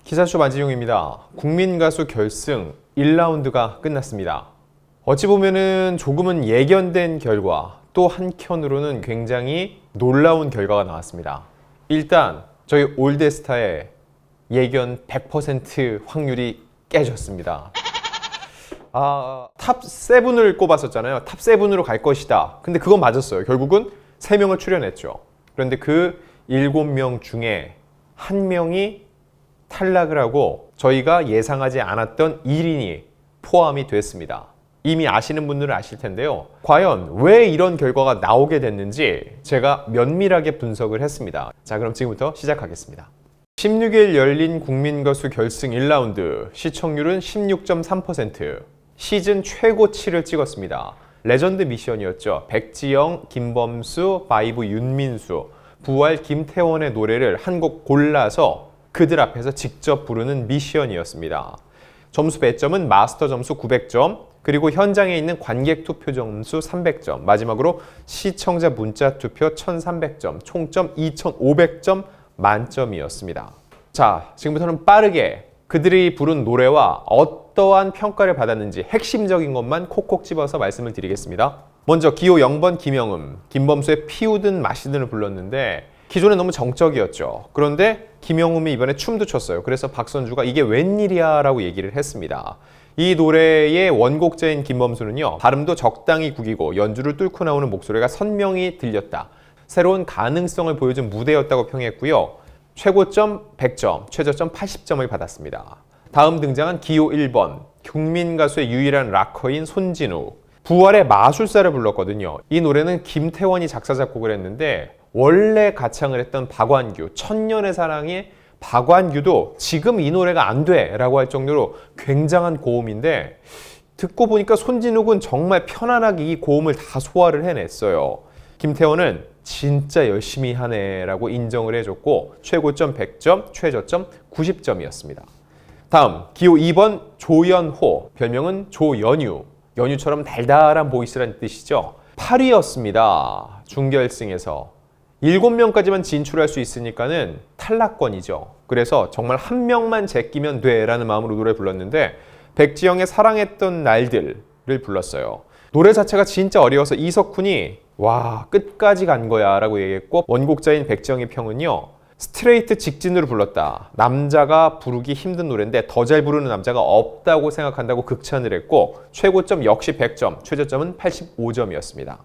기사쇼 만지용입니다. 국민가수 결승 1라운드가 끝났습니다. 어찌 보면은 조금은 예견된 결과, 또 한켠으로는 굉장히 놀라운 결과가 나왔습니다. 일단 저희 올드스타의 예견 100% 확률이 깨졌습니다. 탑 7을 꼽았었잖아요. 탑 7으로 갈 것이다. 근데 그건 맞았어요. 결국은 3명을 출연했죠. 그런데 그 7명 중에 1명이 탈락을 하고 저희가 예상하지 않았던 1인이 포함이 됐습니다. 이미 아시는 분들은 아실 텐데요. 과연 왜 이런 결과가 나오게 됐는지 제가 면밀하게 분석을 했습니다. 자, 그럼 지금부터 시작하겠습니다. 16일 열린 국민가수 결승 1라운드 시청률은 16.3%, 시즌 최고치를 찍었습니다. 레전드 미션이었죠. 백지영, 김범수, 바이브 윤민수, 부활 김태원의 노래를 한 곡 골라서 그들 앞에서 직접 부르는 미션이었습니다. 점수 배점은 마스터 점수 900점, 그리고 현장에 있는 관객 투표 점수 300점, 마지막으로 시청자 문자 투표 1300점, 총점 2500점 만점이었습니다. 자, 지금부터는 빠르게 그들이 부른 노래와 어떠한 평가를 받았는지 핵심적인 것만 콕콕 집어서 말씀을 드리겠습니다. 먼저 기호 0번 김영음, 김범수의 피우든 마시든을 불렀는데 기존에 너무 정적이었죠. 그런데 김영음이 이번에 춤도 췄어요. 그래서 박선주가 이게 웬일이야 라고 얘기를 했습니다. 이 노래의 원곡자인 김범수는요, 발음도 적당히 구기고 연주를 뚫고 나오는 목소리가 선명히 들렸다. 새로운 가능성을 보여준 무대였다고 평했고요. 최고점 100점, 최저점 80점을 받았습니다. 다음 등장한 기호 1번, 국민가수의 유일한 락커인 손진우. 부활의 마술사를 불렀거든요. 이 노래는 김태원이 작사, 작곡을 했는데 원래 가창을 했던 박완규, 천년의 사랑의 박완규도 지금 이 노래가 안 돼 라고 할 정도로 굉장한 고음인데 듣고 보니까 손진욱은 정말 편안하게 이 고음을 다 소화를 해냈어요. 김태원은 진짜 열심히 하네 라고 인정을 해줬고 최고점 100점, 최저점 90점이었습니다. 다음 기호 2번 조연호, 별명은 조연유. 연유처럼 달달한 보이스란 뜻이죠. 8위였습니다. 준결승에서 7명까지만 진출할 수 있으니까는 탈락권이죠. 그래서 정말 한 명만 제끼면 돼 라는 마음으로 노래 불렀는데 백지영의 사랑했던 날들을 불렀어요. 노래 자체가 진짜 어려워서 이석훈이 와, 끝까지 간 거야 라고 얘기했고, 원곡자인 백지영의 평은요, 스트레이트 직진으로 불렀다. 남자가 부르기 힘든 노래인데 더 잘 부르는 남자가 없다고 생각한다고 극찬을 했고 최고점 역시 100점, 최저점은 85점이었습니다.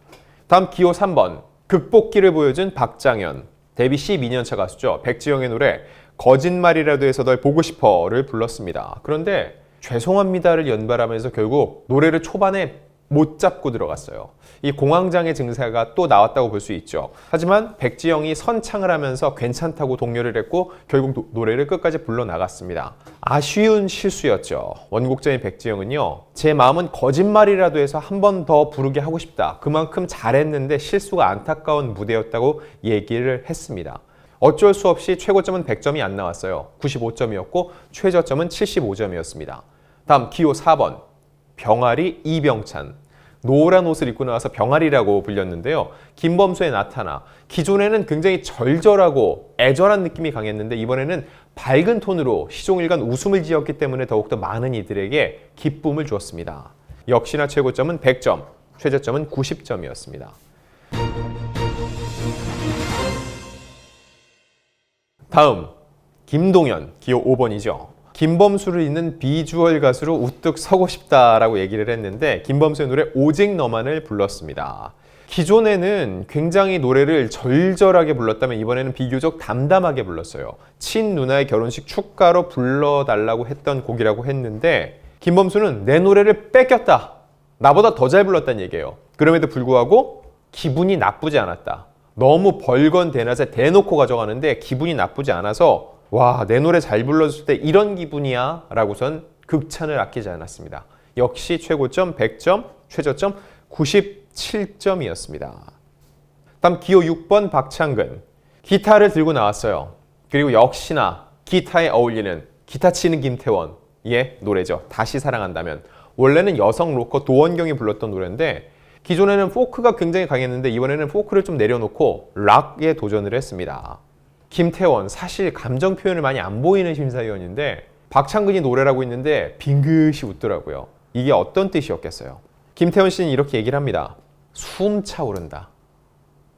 다음 기호 3번, 극복기를 보여준 박장현. 데뷔 12년차 가수죠. 백지영의 노래 거짓말이라도 해서 널 보고 싶어를 불렀습니다. 그런데 죄송합니다를 연발하면서 결국 노래를 초반에 못 잡고 들어갔어요. 이 공황장애 증세가 또 나왔다고 볼 수 있죠. 하지만 백지영이 선창을 하면서 괜찮다고 독려를 했고 결국 노래를 끝까지 불러나갔습니다. 아쉬운 실수였죠. 원곡자인 백지영은요, 제 마음은 거짓말이라도 해서 한 번 더 부르게 하고 싶다. 그만큼 잘했는데 실수가 안타까운 무대였다고 얘기를 했습니다. 어쩔 수 없이 최고점은 100점이 안 나왔어요. 95점이었고 최저점은 75점이었습니다. 다음 기호 4번, 병아리 이병찬. 노란 옷을 입고 나와서 병아리라고 불렸는데요. 김범수의 나타나. 기존에는 굉장히 절절하고 애절한 느낌이 강했는데 이번에는 밝은 톤으로 시종일관 웃음을 지었기 때문에 더욱더 많은 이들에게 기쁨을 주었습니다. 역시나 최고점은 100점, 최저점은 90점이었습니다. 다음, 김동현, 기호 5번이죠. 김범수를 잇는 비주얼 가수로 우뚝 서고 싶다라고 얘기를 했는데 김범수의 노래 오직 너만을 불렀습니다. 기존에는 굉장히 노래를 절절하게 불렀다면 이번에는 비교적 담담하게 불렀어요. 친누나의 결혼식 축가로 불러달라고 했던 곡이라고 했는데 김범수는 내 노래를 뺏겼다. 나보다 더 잘 불렀다는 얘기예요. 그럼에도 불구하고 기분이 나쁘지 않았다. 너무 벌건대낮에 대놓고 가져가는데 기분이 나쁘지 않아서 와, 내 노래 잘 불러줄 때 이런 기분이야 라고선 극찬을 아끼지 않았습니다. 역시 최고점 100점, 최저점 97점이었습니다. 다음 기호 6번 박창근. 기타를 들고 나왔어요. 그리고 역시나 기타에 어울리는 기타 치는 김태원의 노래죠. 다시 사랑한다면. 원래는 여성 로커 도원경이 불렀던 노래인데 기존에는 포크가 굉장히 강했는데 이번에는 포크를 좀 내려놓고 락에 도전을 했습니다. 김태원, 사실 감정 표현을 많이 안 보이는 심사위원인데 박창근이 노래를 하고 있는데 빙긋이 웃더라고요. 이게 어떤 뜻이었겠어요? 김태원 씨는 이렇게 얘기를 합니다. 숨 차오른다.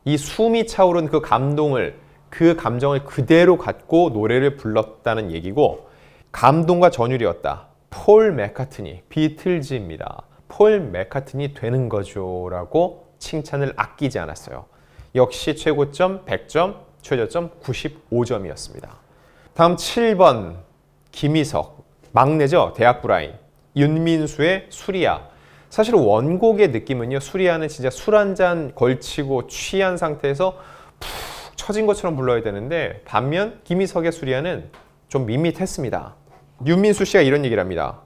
이 숨이 차오른 그 감동을, 그 감정을 그대로 갖고 노래를 불렀다는 얘기고, 감동과 전율이었다. 폴 맥카트니, 비틀즈입니다. 폴 맥카트니 되는 거죠 라고 칭찬을 아끼지 않았어요. 역시 최고점 100점, 최저점 95점이었습니다. 다음 7번 김희석, 막내죠. 대학 브라인. 윤민수의 수리야. 사실 원곡의 느낌은요, 수리야는 진짜 술 한 잔 걸치고 취한 상태에서 푹 처진 것처럼 불러야 되는데, 반면 김희석의 수리야는 좀 밋밋했습니다. 윤민수 씨가 이런 얘기를 합니다.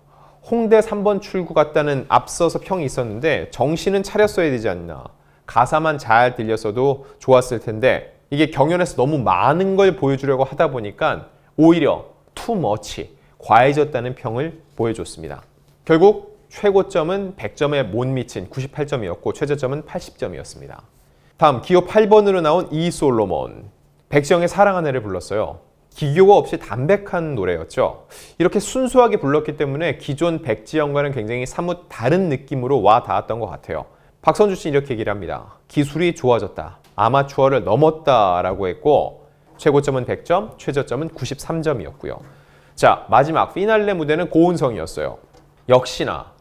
홍대 3번 출구 갔다는 앞서서 평이 있었는데 정신은 차렸어야 되지 않나. 가사만 잘 들렸어도 좋았을 텐데 이게 경연에서 너무 많은 걸 보여주려고 하다 보니까 오히려 too much, 과해졌다는 평을 보여줬습니다. 결국 최고점은 100점에 못 미친 98점이었고 최저점은 80점이었습니다. 다음 기호 8번으로 나온 이솔로몬, 백지영의 사랑하네를 불렀어요. 기교가 없이 담백한 노래였죠. 이렇게 순수하게 불렀기 때문에 기존 백지영과는 굉장히 사뭇 다른 느낌으로 와 닿았던 것 같아요. 박선주 씨 이렇게 얘기를 합니다. 기술이 좋아졌다. 아마추어를 넘었다 라고 했고 최고점은 100점, 최저점은 93점이었고요. 자, 마지막 피날레 무대는 고은성이었어요. 역시나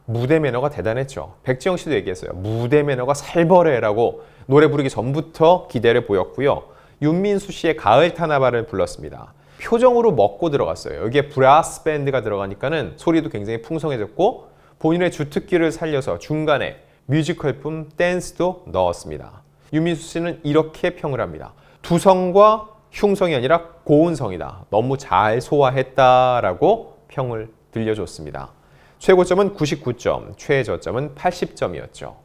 무대 매너가 대단했죠. 백지영 씨도 얘기했어요. 무대 매너가 살벌해라고 노래 부르기 전부터 기대를 보였고요. 윤민수 씨의 가을 타나바를 불렀습니다. 표정으로 먹고 들어갔어요. 여기에 브라스 밴드가 들어가니까는 소리도 굉장히 풍성해졌고 본인의 주특기를 살려서 중간에 뮤지컬품 댄스도 넣었습니다. 윤민수 씨는 이렇게 평을 합니다. 두성과 흉성이 아니라 고운성이다. 너무 잘 소화했다라고 평을 들려줬습니다. 최고점은 99점, 최저점은 80점이었죠.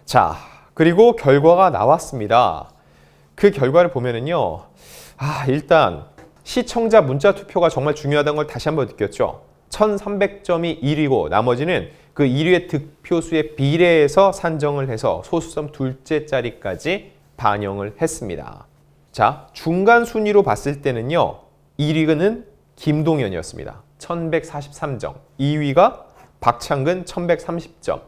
자, 그리고 결과가 나왔습니다. 그 결과를 보면은요, 일단 시청자 문자 투표가 정말 중요하다는 걸 다시 한번 느꼈죠. 1300점이 1위고 나머지는 그 1위의 득표수에 비례해서 산정을 해서 소수점 둘째 자리까지 반영을 했습니다. 자, 중간 순위로 봤을 때는요, 1위는 김동연이었습니다. 1143점. 2위가 박창근 1130점.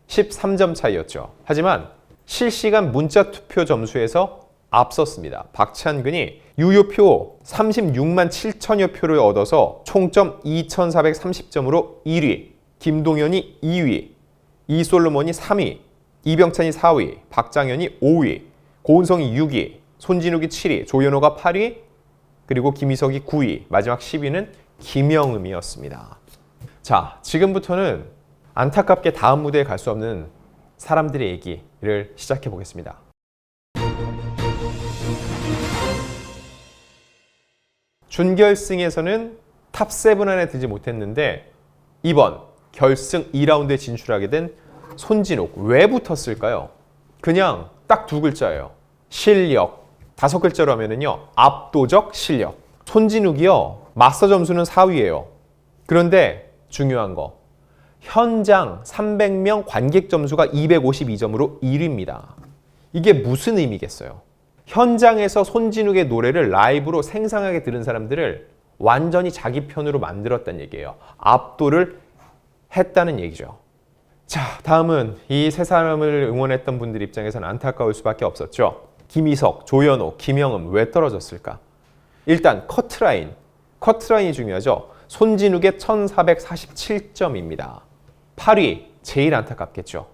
13점 차이였죠. 하지만 실시간 문자 투표 점수에서 앞섰습니다. 박찬근이 유효표 36만 7천여 표를 얻어서 총점 2430점으로 1위, 김동연이 2위, 이솔로몬이 3위, 이병찬이 4위, 박장현이 5위, 고은성이 6위, 손진욱이 7위, 조현호가 8위, 그리고 김희석이 9위, 마지막 10위는 김영음이었습니다. 자, 지금부터는 안타깝게 다음 무대에 갈 수 없는 사람들의 얘기를 시작해 보겠습니다. 준결승에서는 탑7 안에 들지 못했는데 이번 결승 2라운드에 진출하게 된 손진욱. 왜 붙었을까요? 그냥 딱 두 글자예요. 실력. 5글자로 하면은요, 압도적 실력. 손진욱이요, 마스터 점수는 4위예요. 그런데 중요한 거, 현장 300명 관객 점수가 252점으로 1위입니다. 이게 무슨 의미겠어요? 현장에서 손진욱의 노래를 라이브로 생생하게 들은 사람들을 완전히 자기 편으로 만들었다는 얘기예요. 압도를 했다는 얘기죠. 자, 다음은 이 세 사람을 응원했던 분들 입장에서는 안타까울 수밖에 없었죠. 김희석, 조현호, 김영음 왜 떨어졌을까? 일단 커트라인. 커트라인이 중요하죠. 손진욱의 1447점입니다. 8위, 제일 안타깝겠죠.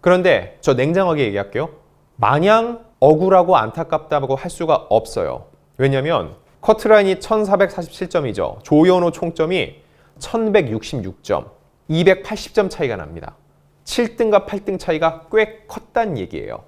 그런데 저 냉정하게 얘기할게요. 마냥 억울하고 안타깝다고 할 수가 없어요. 왜냐면 커트라인이 1447점이죠. 조현호 총점이 1166점, 280점 차이가 납니다. 7등과 8등 차이가 꽤 컸다는 얘기예요.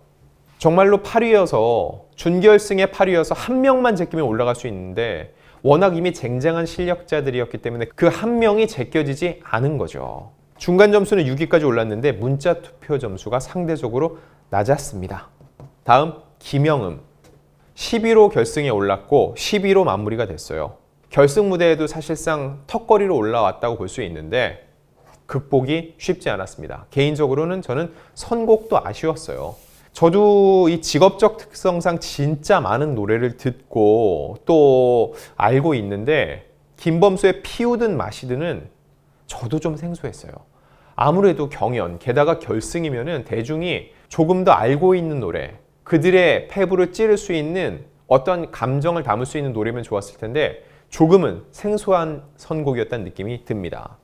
정말로 8위여서, 준결승에 8위여서 한 명만 제끼면 올라갈 수 있는데 워낙 이미 쟁쟁한 실력자들이었기 때문에 그 한 명이 제껴지지 않은 거죠. 중간 점수는 6위까지 올랐는데 문자 투표 점수가 상대적으로 낮았습니다. 다음 김영음. 10위로 결승에 올랐고 10위로 마무리가 됐어요. 결승 무대에도 사실상 턱걸이로 올라왔다고 볼 수 있는데 극복이 쉽지 않았습니다. 개인적으로는 저는 선곡도 아쉬웠어요. 저도 이 직업적 특성상 진짜 많은 노래를 듣고 또 알고 있는데 김범수의 피우든 마시든은 저도 좀 생소했어요. 아무래도 경연, 게다가 결승이면은 대중이 조금 더 알고 있는 노래, 그들의 패부를 찌를 수 있는 어떤 감정을 담을 수 있는 노래면 좋았을 텐데 조금은 생소한 선곡이었다는 느낌이 듭니다.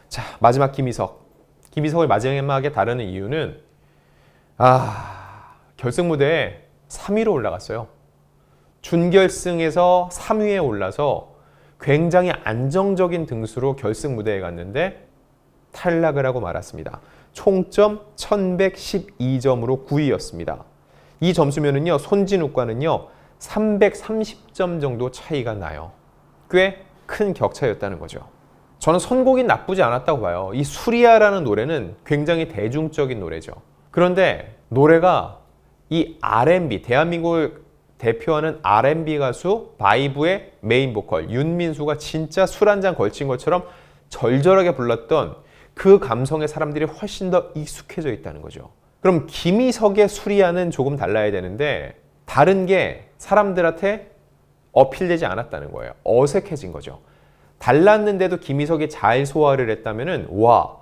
자, 마지막 김희석. 김희석을 마지막에 다루는 이유는 결승 무대에 3위로 올라갔어요. 준결승에서 3위에 올라서 굉장히 안정적인 등수로 결승 무대에 갔는데 탈락을 하고 말았습니다. 총점 1112점으로 9위였습니다. 이 점수면은요, 손진욱과는요, 330점 정도 차이가 나요. 꽤 큰 격차였다는 거죠. 저는 선곡이 나쁘지 않았다고 봐요. 이 수리아라는 노래는 굉장히 대중적인 노래죠. 그런데 노래가 이 R&B, 대한민국을 대표하는 R&B 가수 바이브의 메인 보컬 윤민수가 진짜 술 한 잔 걸친 것처럼 절절하게 불렀던 그 감성에 사람들이 훨씬 더 익숙해져 있다는 거죠. 그럼 김희석의 수리아는 조금 달라야 되는데 다른 게 사람들한테 어필되지 않았다는 거예요. 어색해진 거죠. 달랐는데도 김희석이 잘 소화를 했다면은 와,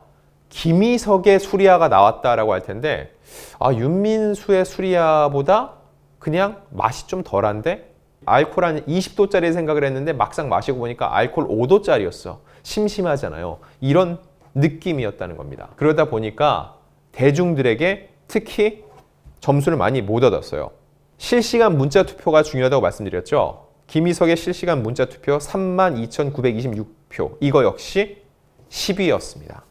김희석의 수리아가 나왔다라고 할 텐데 윤민수의 수리아보다 그냥 맛이 좀 덜한데 알코올 한 20도짜리 생각을 했는데 막상 마시고 보니까 알코올 5도짜리였어. 심심하잖아요. 이런 느낌이었다는 겁니다. 그러다 보니까 대중들에게 특히 점수를 많이 못 얻었어요. 실시간 문자 투표가 중요하다고 말씀드렸죠. 김희석의 실시간 문자 투표 32,926표. 이거 역시 10위였습니다.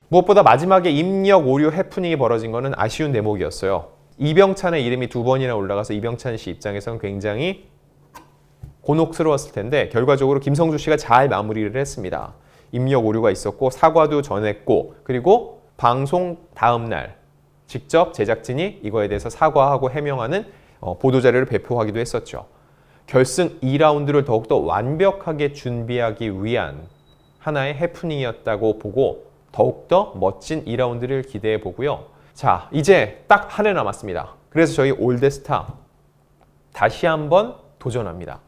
무엇보다 마지막에 입력 오류 해프닝이 벌어진 것은 아쉬운 대목이었어요. 이병찬의 이름이 2번이나 올라가서 이병찬 씨 입장에서는 굉장히 곤혹스러웠을 텐데 결과적으로 김성주 씨가 잘 마무리를 했습니다. 입력 오류가 있었고 사과도 전했고 그리고 방송 다음 날 직접 제작진이 이거에 대해서 사과하고 해명하는 보도자료를 배포하기도 했었죠. 결승 2라운드를 더욱더 완벽하게 준비하기 위한 하나의 해프닝이었다고 보고 더욱더 멋진 2라운드를 기대해 보고요. 자, 이제 딱 한 해 남았습니다. 그래서 저희 올드스타 다시 한번 도전합니다.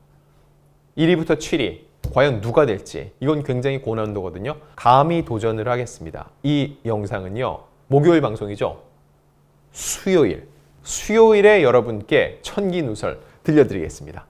1위부터 7위 과연 누가 될지 이건 굉장히 고난도거든요. 감히 도전을 하겠습니다. 이 영상은요. 목요일 방송이죠. 수요일에 여러분께 천기누설 들려드리겠습니다.